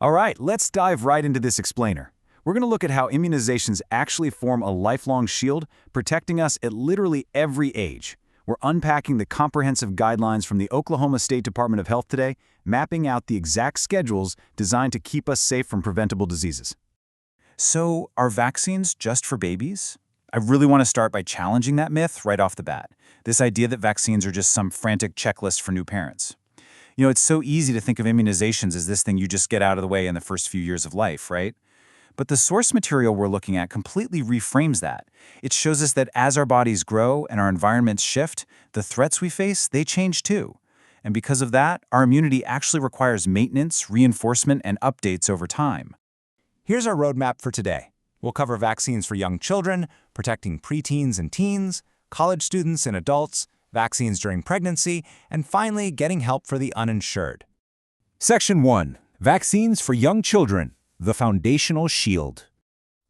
All right, let's dive right into this explainer. We're going to look at how immunizations actually form a lifelong shield, protecting us at literally every age. We're unpacking the comprehensive guidelines from the Oklahoma State Department of Health today, mapping out the exact schedules designed to keep us safe from preventable diseases. So, are vaccines just for babies? I really want to start by challenging that myth right off the bat. This idea that vaccines are just some frantic checklist for new parents. It's so easy to think of immunizations as this thing you just get out of the way in the first few years of life, right? But the source material we're looking at completely reframes that. It shows us that as our bodies grow and our environments shift, the threats we face, they change too. And because of that, our immunity actually requires maintenance, reinforcement, and updates over time. Here's our roadmap for today. We'll cover vaccines for young children, protecting preteens and teens, college students and adults, vaccines during pregnancy, and finally, getting help for the uninsured. Section 1. Vaccines for young children, the foundational shield.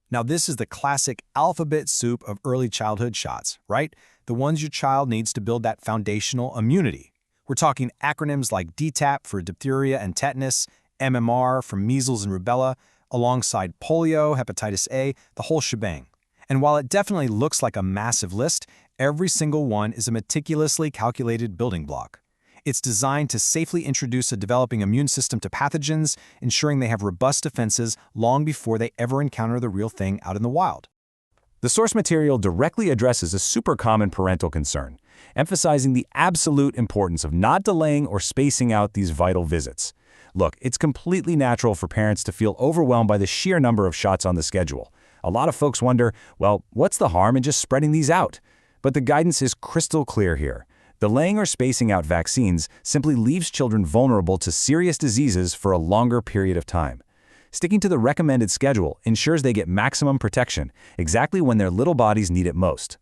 Now, this is the classic alphabet soup of early childhood shots, right? The ones your child needs to build that foundational immunity. We're talking acronyms like DTaP for diphtheria and tetanus, MMR for measles and rubella, alongside polio, hepatitis A, the whole shebang. And while it definitely looks like a massive list, every single one is a meticulously calculated building block. It's designed to safely introduce a developing immune system to pathogens, ensuring they have robust defenses long before they ever encounter the real thing out in the wild. The source material directly addresses a super common parental concern, emphasizing the absolute importance of not delaying or spacing out these vital visits. Look, it's completely natural for parents to feel overwhelmed by the sheer number of shots on the schedule. A lot of folks wonder, well, what's the harm in just spreading these out? But the guidance is crystal clear here. Delaying or spacing out vaccines simply leaves children vulnerable to serious diseases for a longer period of time. Sticking to the recommended schedule ensures they get maximum protection, exactly when their little bodies need it most.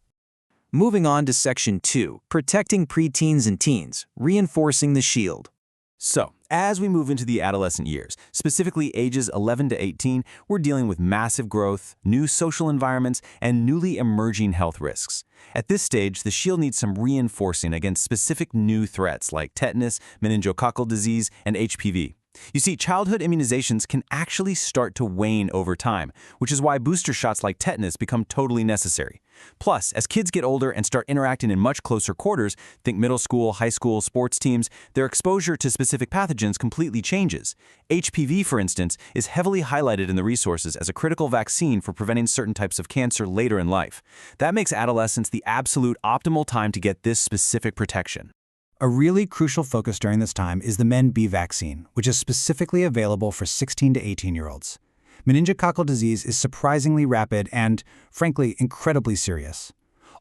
Moving on to Section 2, protecting preteens and teens, reinforcing the shield. So, as we move into the adolescent years, specifically ages 11 to 18, we're dealing with massive growth, new social environments, and newly emerging health risks. At this stage, the shield needs some reinforcing against specific new threats like tetanus, meningococcal disease, and HPV. You see, childhood immunizations can actually start to wane over time, which is why booster shots like tetanus become totally necessary. Plus, as kids get older and start interacting in much closer quarters, think middle school, high school, sports teams, their exposure to specific pathogens completely changes. HPV, for instance, is heavily highlighted in the resources as a critical vaccine for preventing certain types of cancer later in life. That makes adolescence the absolute optimal time to get this specific protection. A really crucial focus during this time is the Men B vaccine, which is specifically available for 16 to 18-year-olds. Meningococcal disease is surprisingly rapid and, frankly, incredibly serious.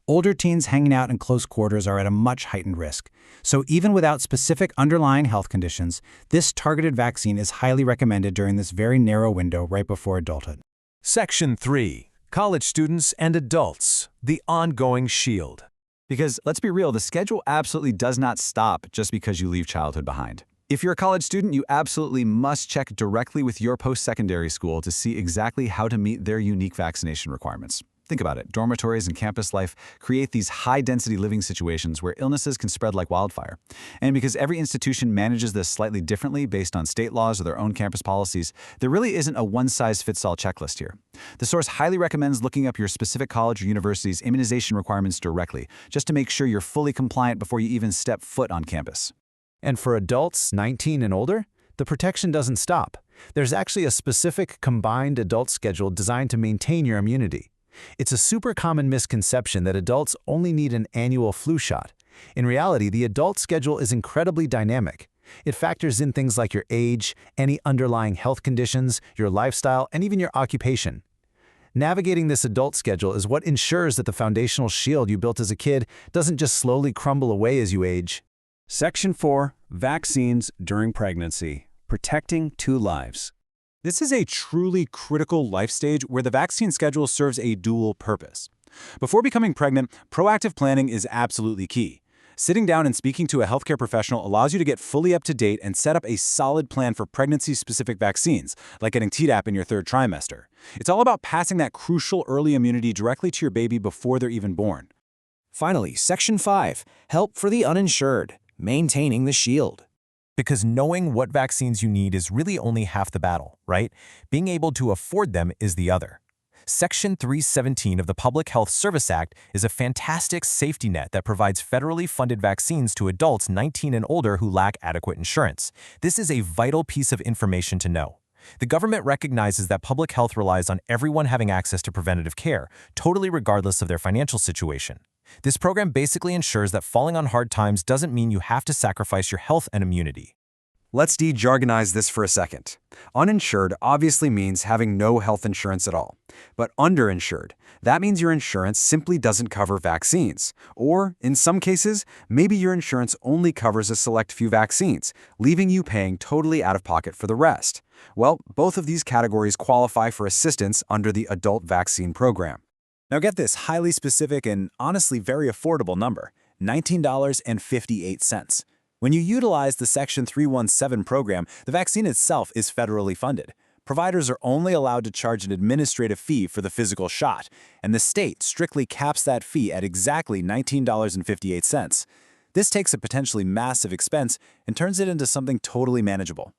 Older teens hanging out in close quarters are at a much heightened risk. So even without specific underlying health conditions, this targeted vaccine is highly recommended during this very narrow window right before adulthood. Section 3. College students and adults, the ongoing shield. Because let's be real, the schedule absolutely does not stop just because you leave childhood behind. If you're a college student, you absolutely must check directly with your post-secondary school to see exactly how to meet their unique vaccination requirements. Think about it. Dormitories and campus life create these high-density living situations where illnesses can spread like wildfire. And because every institution manages this slightly differently based on state laws or their own campus policies, there really isn't a one-size-fits-all checklist here. The source highly recommends looking up your specific college or university's immunization requirements directly, just to make sure you're fully compliant before you even step foot on campus. And for adults 19 and older, the protection doesn't stop. There's actually a specific combined adult schedule designed to maintain your immunity. It's a super common misconception that adults only need an annual flu shot. In reality, the adult schedule is incredibly dynamic. It factors in things like your age, any underlying health conditions, your lifestyle, and even your occupation. Navigating this adult schedule is what ensures that the foundational shield you built as a kid doesn't just slowly crumble away as you age. Section 4. Vaccines during pregnancy. Protecting 2 lives. This is a truly critical life stage where the vaccine schedule serves a dual purpose. Before becoming pregnant, proactive planning is absolutely key. Sitting down and speaking to a healthcare professional allows you to get fully up to date and set up a solid plan for pregnancy-specific vaccines, like getting Tdap in your 3rd trimester. It's all about passing that crucial early immunity directly to your baby before they're even born. Finally, Section 5, help for the uninsured, maintaining the shield. Because knowing what vaccines you need is really only half the battle, right? Being able to afford them is the other. Section 317 of the Public Health Service Act is a fantastic safety net that provides federally funded vaccines to adults 19 and older who lack adequate insurance. This is a vital piece of information to know. The government recognizes that public health relies on everyone having access to preventative care, totally regardless of their financial situation. This program basically ensures that falling on hard times doesn't mean you have to sacrifice your health and immunity. Let's de-jargonize this for a second. Uninsured obviously means having no health insurance at all. But underinsured, that means your insurance simply doesn't cover vaccines. Or, in some cases, maybe your insurance only covers a select few vaccines, leaving you paying totally out of pocket for the rest. Well, both of these categories qualify for assistance under the Adult Vaccine Program. Now get this highly specific and honestly very affordable number, $19.58. When you utilize the Section 317 program, the vaccine itself is federally funded. Providers are only allowed to charge an administrative fee for the physical shot, and the state strictly caps that fee at exactly $19.58. This takes a potentially massive expense and turns it into something totally manageable.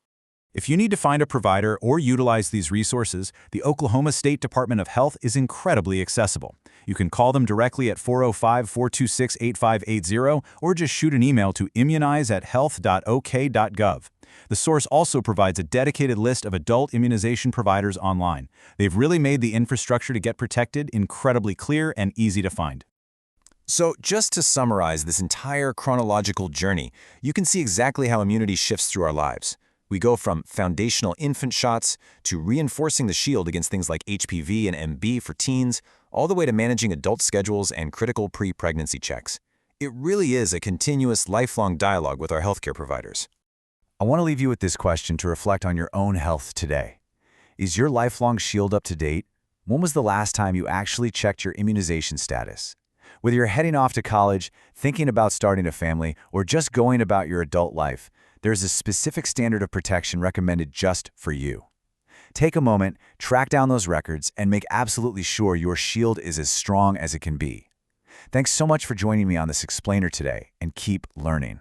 If you need to find a provider or utilize these resources, the Oklahoma State Department of Health is incredibly accessible. You can call them directly at 405-426-8580 or just shoot an email to immunize@health.ok.gov. The source also provides a dedicated list of adult immunization providers online. They've really made the infrastructure to get protected incredibly clear and easy to find. So just to summarize this entire chronological journey, you can see exactly how immunity shifts through our lives. We go from foundational infant shots to reinforcing the shield against things like HPV and MB for teens, all the way to managing adult schedules and critical pre-pregnancy checks. It really is a continuous, lifelong dialogue with our healthcare providers. I want to leave you with this question to reflect on your own health today. Is your lifelong shield up to date? When was the last time you actually checked your immunization status? Whether you're heading off to college, thinking about starting a family, or just going about your adult life, there's a specific standard of protection recommended just for you. Take a moment, track down those records, and make absolutely sure your shield is as strong as it can be. Thanks so much for joining me on this explainer today, and keep learning.